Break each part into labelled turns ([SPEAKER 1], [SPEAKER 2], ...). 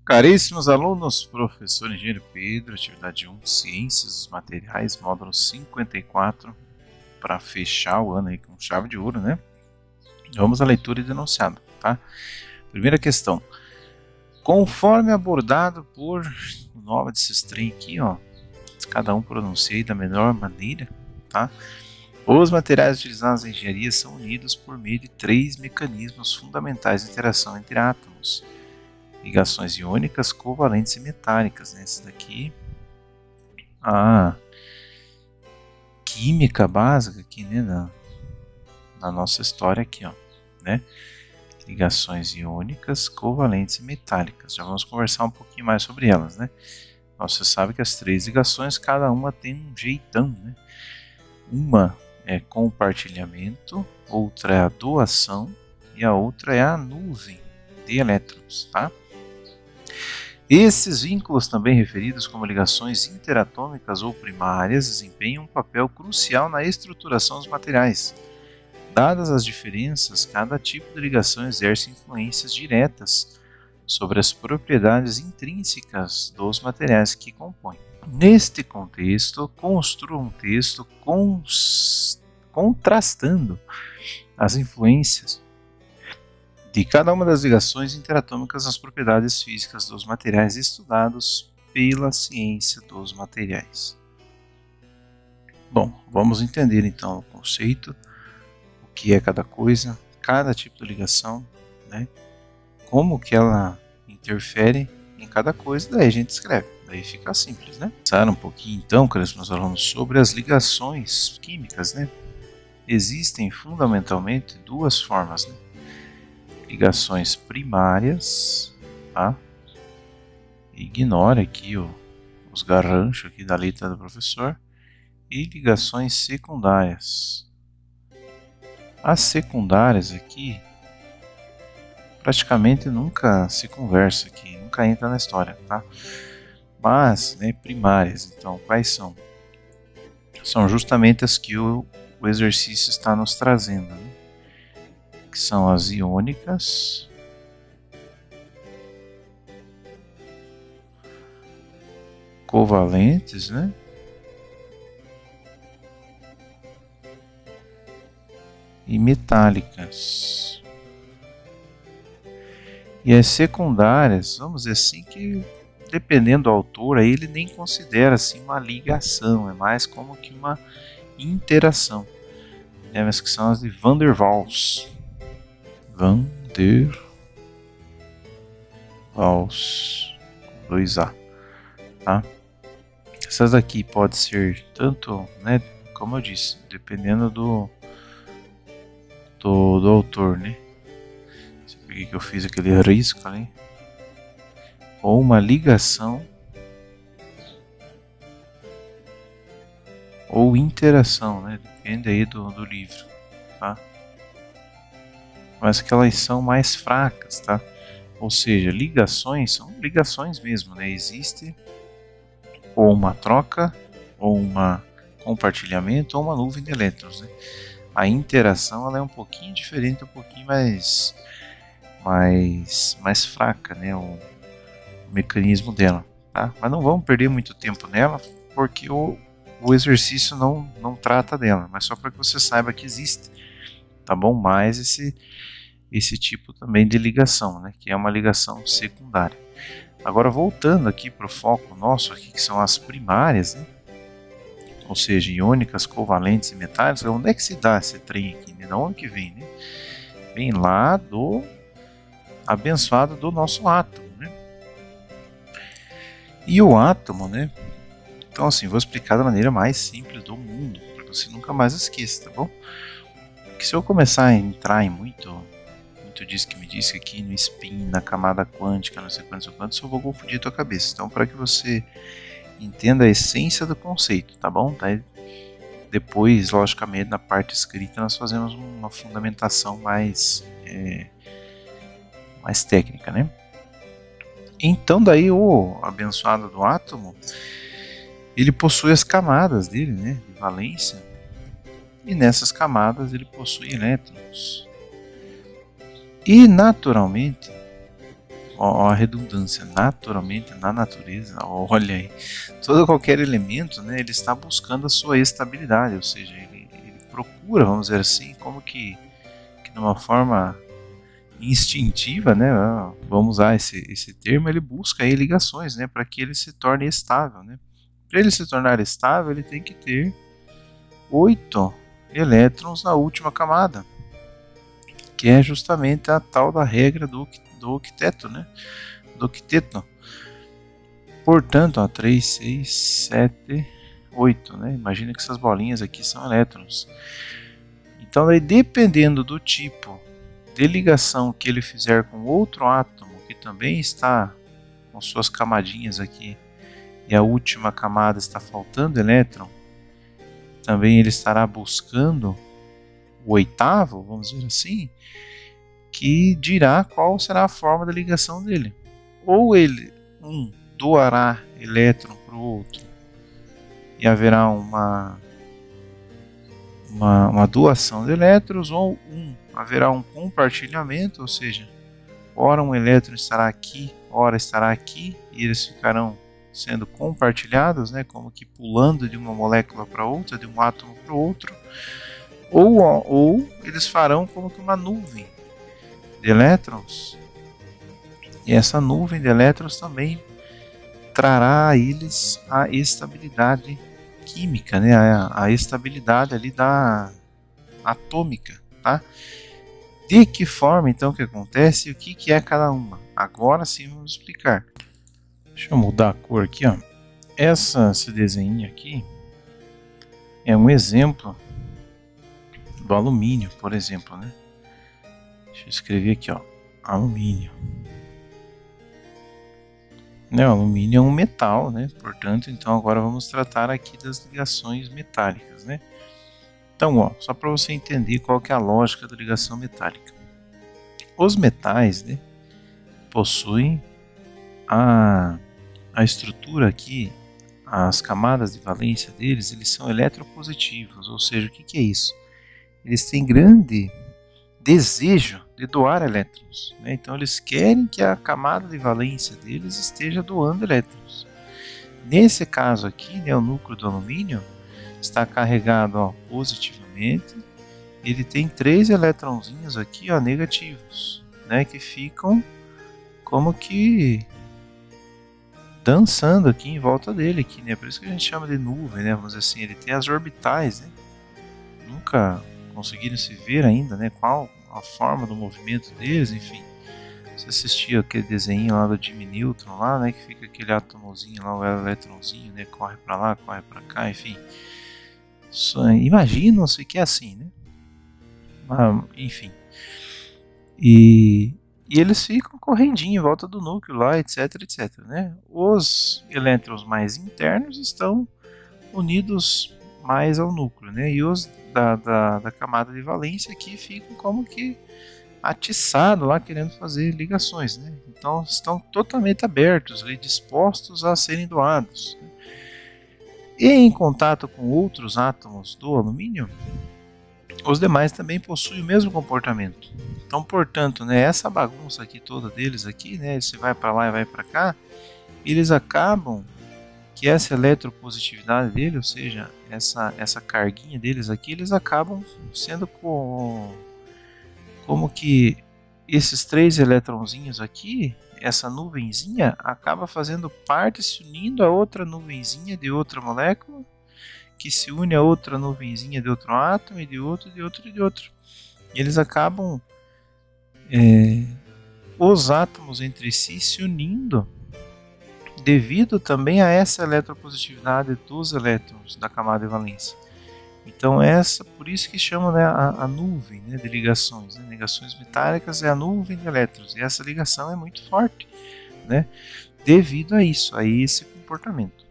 [SPEAKER 1] Caríssimos alunos, professor Engenheiro Pedro, atividade 1, Ciências dos Materiais, módulo 54, para fechar o ano aí com chave de ouro, né? Vamos à leitura e denunciado, tá? Primeira questão. Conforme abordado por o nome desses trem aqui, ó, cada um pronunciei da melhor maneira, tá? Os materiais utilizados na engenharia são unidos por meio de 3 mecanismos fundamentais de interação entre átomos: ligações iônicas, covalentes e metálicas, né? Essa daqui, a química básica aqui, né, da nossa história aqui, ó, né? Ligações iônicas, covalentes e metálicas. Já vamos conversar um pouquinho mais sobre elas, né? Você sabe que as 3 ligações, cada uma tem um jeitão, né? Uma é compartilhamento, outra é a doação e a outra é a nuvem de elétrons, tá? Esses vínculos, também referidos como ligações interatômicas ou primárias, desempenham um papel crucial na estruturação dos materiais. Dadas as diferenças, cada tipo de ligação exerce influências diretas sobre as propriedades intrínsecas dos materiais que compõem. Neste contexto, construa um texto contrastando as influências de cada uma das ligações interatômicas nas propriedades físicas dos materiais estudados pela ciência dos materiais. Bom, vamos entender então o conceito, o que é cada coisa, cada tipo de ligação, né? Como que ela interfere em cada coisa, daí a gente escreve, daí fica simples, né? Pensar um pouquinho então, caros meus alunos, sobre as ligações químicas, né? Existem fundamentalmente 2 formas, né? Ligações primárias, tá? Ignore aqui os garranchos aqui da letra do professor. E ligações secundárias. As secundárias aqui praticamente nunca se conversa aqui, nunca entra na história, tá? Mas, né, primárias, então, quais são? São justamente as que o exercício está nos trazendo, né? Que são as iônicas, covalentes, né? E metálicas. E as secundárias, vamos dizer assim, que dependendo do autor, aí ele nem considera assim uma ligação, é mais como que uma interação, né? Mas que são as de Van der Waals. Van der Waals, 2A, tá? Essas aqui pode ser tanto, né, como eu disse, dependendo do autor, né? Por que eu fiz aquele risco ali? Ou uma ligação ou interação, né? Depende aí do livro, tá? Mas que elas são mais fracas, tá? Ou seja, ligações são ligações mesmo, né? Existe ou uma troca, ou um compartilhamento, ou uma nuvem de elétrons, né? A interação ela é um pouquinho diferente, um pouquinho mais fraca, né? O mecanismo dela, tá? Mas não vamos perder muito tempo nela, porque o exercício não trata dela, mas só para que você saiba que existe, tá bom? Mais esse tipo também de ligação, né? Que é uma ligação secundária. Agora voltando aqui para o foco nosso aqui, que são as primárias, né? Ou seja, iônicas, covalentes e metálicas. Onde é que se dá esse trem aqui, né? De onde que vem, né? Vem lá do abençoado do nosso átomo, né? E o átomo, né? Então assim, vou explicar da maneira mais simples do mundo, para que você nunca mais esqueça, tá bom? Porque se eu começar a entrar em muito disso que me disse aqui no spin, na camada quântica, não sei quanto, só vou confundir a tua cabeça. Então, para que você entenda a essência do conceito, tá bom? Daí, depois, logicamente, na parte escrita, nós fazemos uma fundamentação mais técnica, né? Então, daí, o abençoado do átomo, ele possui as camadas dele, né? De valência. E nessas camadas ele possui elétrons. E, naturalmente, ó a redundância, naturalmente, na natureza, olha aí, qualquer elemento, né, ele está buscando a sua estabilidade, ou seja, ele procura, vamos dizer assim, como que de uma forma instintiva, né, vamos usar esse termo, ele busca aí ligações, né, para que ele se torne estável, né. Para ele se tornar estável, ele tem que ter 8 elétrons na última camada, que é justamente a tal da regra do octeto, né? Do octeto. Portanto, ó, 3, 6, 7, 8, né? Imagina que essas bolinhas aqui são elétrons. Então, daí, dependendo do tipo de ligação que ele fizer com outro átomo, que também está com suas camadinhas aqui, e a última camada está faltando elétron, também ele estará buscando o oitavo, vamos dizer assim, que dirá qual será a forma da ligação dele. Ou ele, doará elétron para o outro e haverá uma doação de elétrons, ou haverá um compartilhamento, ou seja, ora um elétron estará aqui, ora estará aqui, e eles ficarão sendo compartilhados, né, como que pulando de uma molécula para outra, de um átomo para o outro, ou eles farão como que uma nuvem de elétrons, e essa nuvem de elétrons também trará a eles a estabilidade química, né? a estabilidade ali da atômica, tá? De que forma então que acontece e o que é cada uma? Agora sim vamos explicar. Deixa eu mudar a cor aqui, ó. Esse desenho aqui é um exemplo do alumínio, por exemplo, né? Deixa eu escrever aqui, ó, alumínio. Né, o alumínio é um metal, né? Portanto, então agora vamos tratar aqui das ligações metálicas, né? Então, ó, só para você entender qual que é a lógica da ligação metálica. Os metais, né, possuem a estrutura aqui, as camadas de valência deles, eles são eletropositivos, ou seja, o que é isso? Eles têm grande desejo de doar elétrons, né? Então eles querem que a camada de valência deles esteja doando elétrons. Nesse caso aqui, né, o núcleo do alumínio está carregado, ó, positivamente. Ele tem 3 elétronzinhos aqui, ó, negativos, né, que ficam como que dançando aqui em volta dele, aqui, né? Por isso que a gente chama de nuvem, né? Vamos dizer assim, ele tem as orbitais, né? Nunca conseguiram se ver ainda, né? Qual a forma do movimento deles, enfim. Você assistiu aquele desenho lá do Jimmy Neutron lá, né? Que fica aquele átomozinho lá, o eletronzinho, né? Corre para lá, corre para cá, enfim. Imaginam-se que é assim, né? Mas, enfim. E eles ficam correndinho em volta do núcleo lá, etc, etc, né? Os elétrons mais internos estão unidos mais ao núcleo, né? E os da camada de valência aqui ficam como que atiçados lá, querendo fazer ligações, né? Então estão totalmente abertos, ali, dispostos a serem doados. E em contato com outros átomos do alumínio, os demais também possuem o mesmo comportamento. Então, portanto, né, essa bagunça aqui toda deles aqui, né, você vai para lá e vai para cá, eles acabam que essa eletropositividade dele, ou seja, essa carguinha deles aqui, eles acabam sendo como que esses 3 eletronzinhos aqui, essa nuvenzinha acaba fazendo parte, se unindo a outra nuvenzinha de outra molécula, que se une a outra nuvenzinha de outro átomo, e de outro, de outro, e de outro. E eles acabam os átomos entre si se unindo devido também a essa eletropositividade dos elétrons da camada de valência. Então por isso que chamam, né, a nuvem, né, de ligações, né? Ligações metálicas é a nuvem de elétrons, e essa ligação é muito forte, né, devido a isso, a esse comportamento.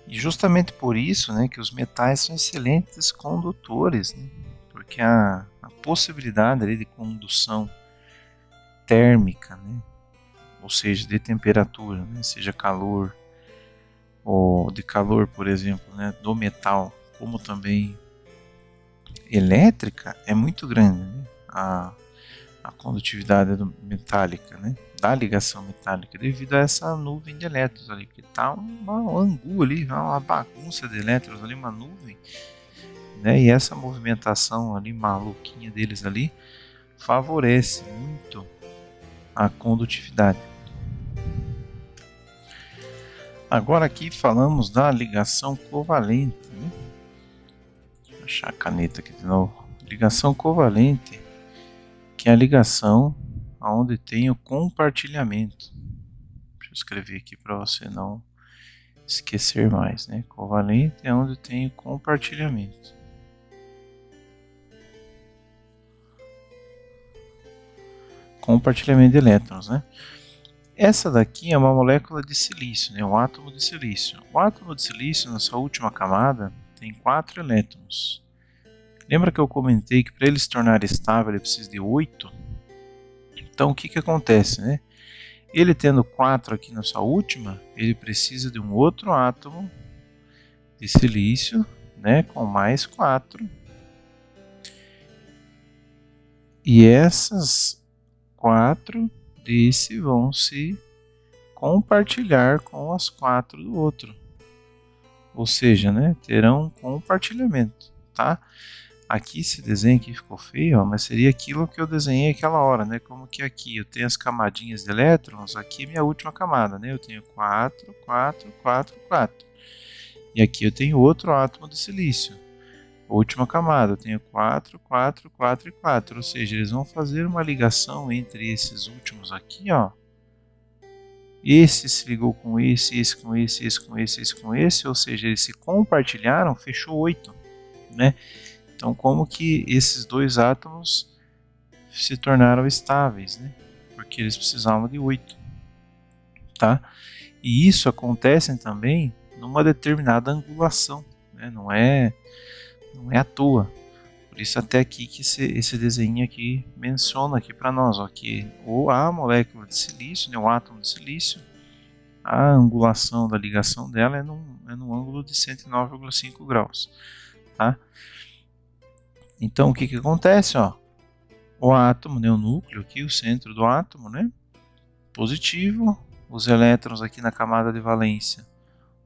[SPEAKER 1] E justamente por isso, né, que os metais são excelentes condutores, né, porque a possibilidade ali de condução térmica, né, ou seja, de temperatura, né, seja calor ou de calor, por exemplo, né, do metal, como também elétrica, é muito grande, né? A a condutividade metálica, né, da ligação metálica, devido a essa nuvem de elétrons ali, que está um angu ali, uma bagunça de elétrons ali, uma nuvem, né, e essa movimentação ali maluquinha deles ali favorece muito a condutividade. Agora aqui falamos da ligação covalente, né? Deixa eu achar a caneta aqui de novo. Ligação covalente, que é a ligação onde tem o compartilhamento. Deixa eu escrever aqui para você não esquecer mais, né? Covalente é onde tem o compartilhamento. Compartilhamento de elétrons, né? Essa daqui é uma molécula de silício, né? Um átomo de silício. O átomo de silício, na sua última camada, tem 4 elétrons. Lembra que eu comentei que para ele se tornar estável ele precisa de 8? Então o que acontece, né? Ele tendo 4 aqui na sua última, ele precisa de um outro átomo de silício, né, com mais 4. E essas 4 desse vão se compartilhar com as 4 do outro. Ou seja, né, terão um compartilhamento, tá? Aqui esse desenho aqui ficou feio, ó, mas seria aquilo que eu desenhei aquela hora, né? Como que aqui eu tenho as camadinhas de elétrons, aqui é minha última camada, né? Eu tenho 4, 4, 4, 4. E aqui eu tenho outro átomo de silício. Última camada, eu tenho 4, 4, 4 e 4. Ou seja, eles vão fazer uma ligação entre esses últimos aqui, ó. Esse se ligou com esse com esse com esse com esse. Ou seja, eles se compartilharam, fechou 8, né? Então, como que esses dois átomos se tornaram estáveis, né? Porque eles precisavam de 8, tá? E isso acontece também numa determinada angulação, né? Não é à toa. Por isso até aqui que esse desenho aqui menciona aqui para nós, ó, que a molécula de silício, né, o átomo de silício, a angulação da ligação dela é num ângulo de 109,5 graus, tá? Então o que acontece, ó? O átomo, né, o núcleo aqui, o centro do átomo, né, positivo, os elétrons aqui na camada de valência,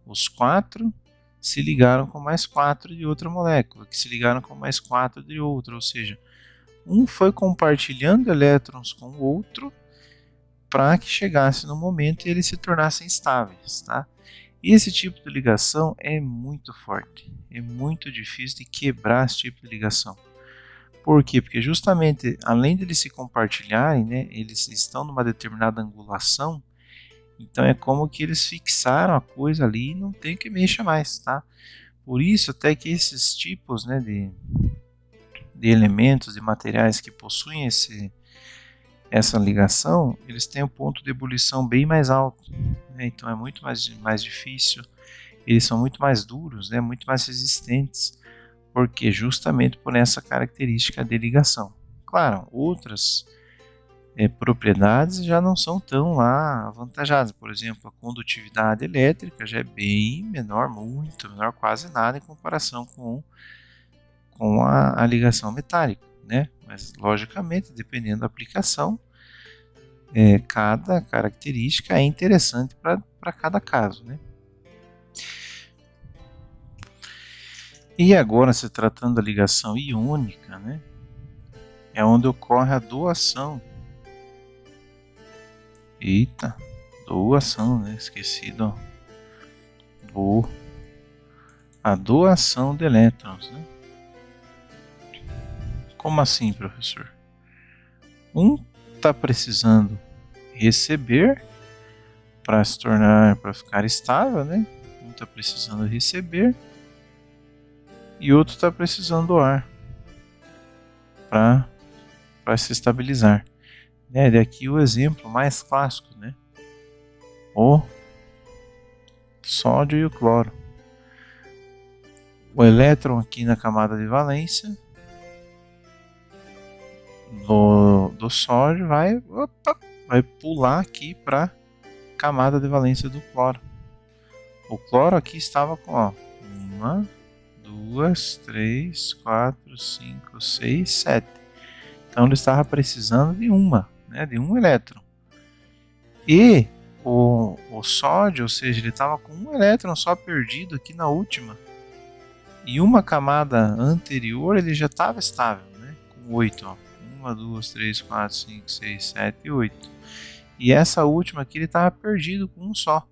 [SPEAKER 1] os 4 se ligaram com mais 4 de outra molécula, que se ligaram com mais 4 de outra, ou seja, um foi compartilhando elétrons com o outro para que chegasse no momento e eles se tornassem estáveis, tá? E esse tipo de ligação é muito forte, é muito difícil de quebrar esse tipo de ligação. Por quê? Porque justamente, além de eles se compartilharem, né, eles estão numa determinada angulação, então é como que eles fixaram a coisa ali e não tem que mexer mais, tá? Por isso até que esses tipos, né, de elementos, de materiais que possuem essa ligação, eles têm um ponto de ebulição bem mais alto, né? Então é muito mais difícil, eles são muito mais duros, né, muito mais resistentes, porque justamente por essa característica de ligação. Claro, outras propriedades já não são tão lá avantajadas. Por exemplo, a condutividade elétrica já é bem menor, muito menor, quase nada em comparação com a ligação metálica, né? Mas logicamente, dependendo da aplicação, cada característica é interessante para cada caso, né? E agora, se tratando da ligação iônica, né, é onde ocorre a doação. Eita, doação, né? Esquecido. A doação de elétrons, né? Como assim, professor? Um está precisando receber para ficar estável, né? Um está precisando receber e outro está precisando doar para se estabilizar. Né? Daqui o exemplo mais clássico, né? O sódio e o cloro. O elétron aqui na camada de valência do sódio vai pular aqui para a camada de valência do cloro. O cloro aqui estava com 1, 2, 3, 4, 5, 6, 7. Então ele estava precisando de de um elétron. E o sódio, ou seja, ele estava com um elétron só perdido aqui na última. E uma camada anterior ele já estava estável, né? Com 8. Ó. 1, 2, 3, 4, 5, 6, 7 e 8. E essa última aqui ele estava perdido com um só.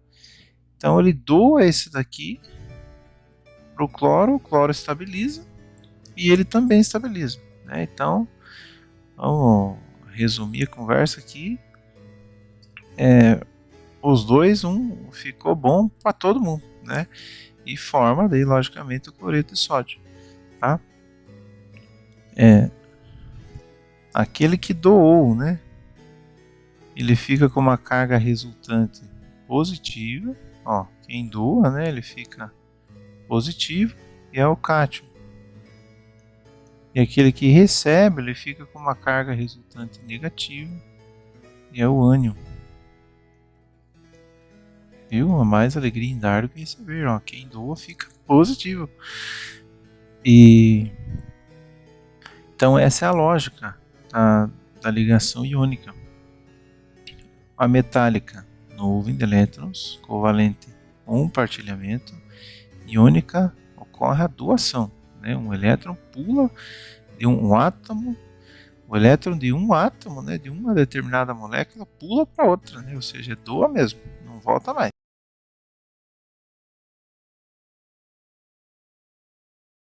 [SPEAKER 1] Então ele doa esse daqui para o cloro estabiliza e ele também estabiliza. Né? Então, vamos resumir a conversa aqui. Os dois, um ficou bom para todo mundo, né? E forma daí, logicamente, o cloreto de sódio, tá? Aquele que doou, né? Ele fica com uma carga resultante positiva, ó, quem doa, né? Ele fica positivo e é o cátion. E aquele que recebe, ele fica com uma carga resultante negativa e é o ânion. Viu? Mais alegria em dar do que receber. Ó. Quem doa fica positivo. E então essa é a lógica da ligação iônica. A metálica, nuvem de elétrons, covalente, compartilhamento. Iônica, ocorre a doação. Né? Um elétron pula de um átomo. O elétron de um átomo, né, de uma determinada molécula, pula para outra. Né? Ou seja, doa mesmo, não volta mais.